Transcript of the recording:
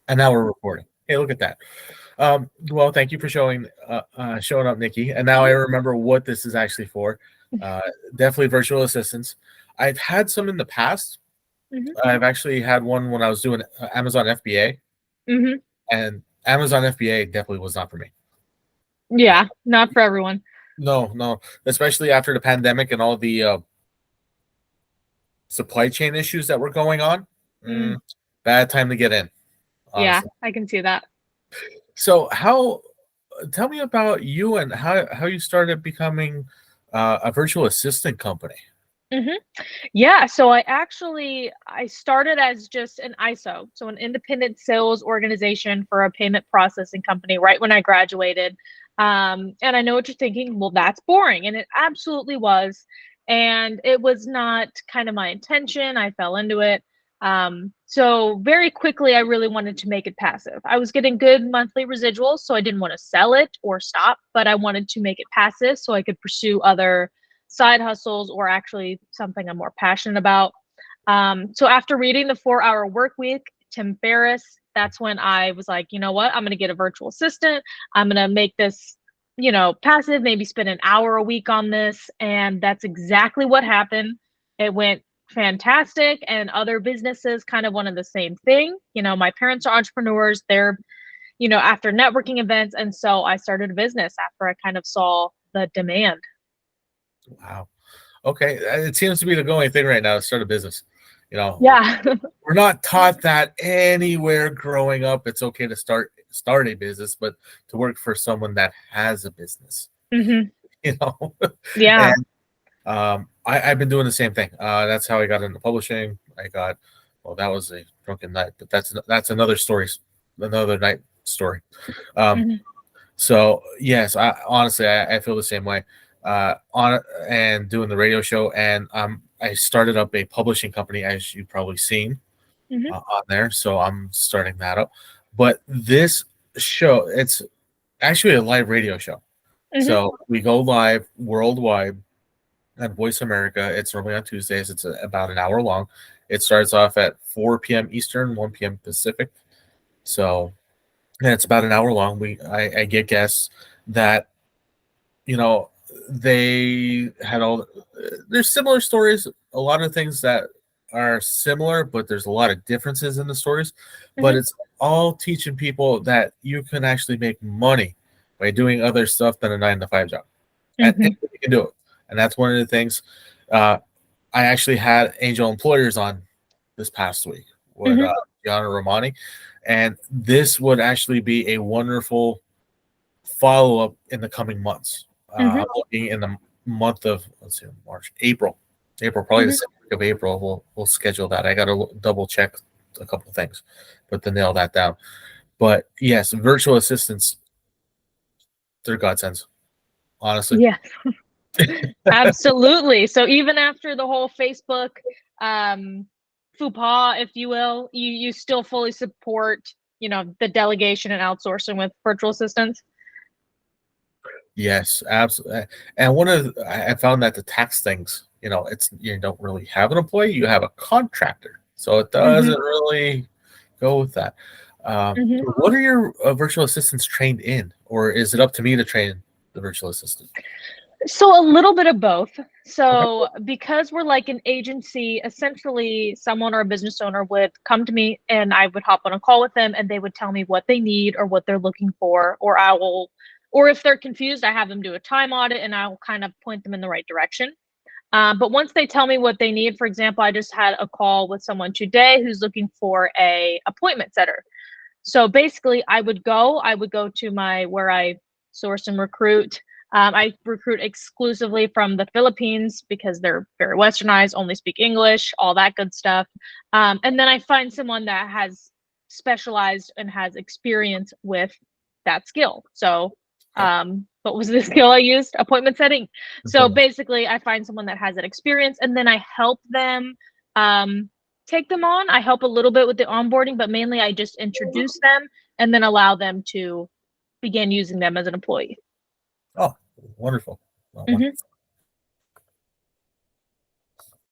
And now we're recording. Hey, look at that. Well, thank you for showing up, Nikki. And now I remember what this is actually for. Uh, Definitely virtual assistants. I've had some in the past. Mhm. I've actually had one when I was doing Amazon FBA, Mhm. and Amazon FBA definitely was not for me. Yeah, not for everyone. No, no, especially after the pandemic and all the supply chain issues that were going on. Mm. Bad time to get in, Yeah, honestly. I can see that. So, tell me about you and how you started becoming a virtual assistant company. Mhm. Yeah, so I started as just an ISO, so an independent sales organization for a payment processing company right when I graduated. And I know what you're thinking, well, that's boring, and it absolutely was. And it was not kind of my intention. I fell into it. So very quickly, I really wanted to make it passive. I was getting good monthly residuals, so I didn't want to sell it or stop, but I wanted to make it passive so I could pursue other side hustles or actually something I'm more passionate about. So after reading the 4 Hour Work Week, Tim Ferriss, that's when I was like, you know what? I'm going to get a virtual assistant. I'm going to make this, passive, maybe spend an hour a week on this. And that's exactly what happened. It went fantastic. And other businesses kind of wanted the same thing. My parents are entrepreneurs. They're, after networking events. And so I started a business after I kind of saw the demand. Wow. Okay, it seems to be the going thing right now to start a business. You know, Yeah. we're not taught that anywhere growing up. It's okay to start a business, but to work for someone that has a business. Hmm. You know, Yeah. and I've been doing the same thing. That's how I got into publishing. Well, that was a drunken night, but that's another night story. Um, Mhm. so yes, I feel the same way. On and doing the radio show, and I started up a publishing company, as you've probably seen Mhm. on there. So I'm starting that up. But this show, it's actually a live radio show. Mhm. So we go live worldwide at Voice America. It's normally on Tuesdays. It's about an hour long. It starts off at 4 p.m. Eastern, 1 p.m. Pacific. So and it's about an hour long. I get guests that you know they had all. There's similar stories. A lot of things that are similar, but there's a lot of differences in the stories. But Mhm. it's all teaching people that you can actually make money by doing other stuff than a 9 to 5 job. And Mhm. you can do it. And that's one of the things. Uh, I actually had Angel Employers on this past week with Mhm. Gianna Romani, and this would actually be a wonderful follow up in the coming months. Mhm. I'm looking in the month of let's see, March, April, probably the Mhm. second week of April. We'll schedule that. I got to double check a couple of things, but to nail that down. But yes, virtual assistants, they're godsends, honestly. Yeah. Absolutely. So even after the whole Facebook um faux pas, if you will, you still fully support, the delegation and outsourcing with virtual assistants? Yes, absolutely. And I found that the tax things, it's you don't really have an employee, you have a contractor, so it Mhm. doesn't really go with that. Mhm. What are your virtual assistants trained in, or is it up to me to train the virtual assistant? So a little bit of both. Okay. So because we're like an agency, essentially someone or a business owner would come to me and I would hop on a call with them and they would tell me what they need or what they're looking for, or if they're confused, I have them do a time audit and I'll kind of point them in the right direction. But once they tell me what they need, for example, I just had a call with someone today who's looking for a appointment setter. So basically, I would go to my where I source and recruit. I recruit exclusively from the Philippines because they're very westernized, only speak English, all that good stuff. And then I find someone that has specialized and has experience with that skill. So, Okay. what was the skill I used? Appointment setting. So Appointments. basically, I find someone that has that experience, and then I help them. Um, Take them on. I help a little bit with the onboarding, but mainly I just introduce them and then allow them to begin using them as an employee. Oh, wonderful. Well, Hmm. wonderful.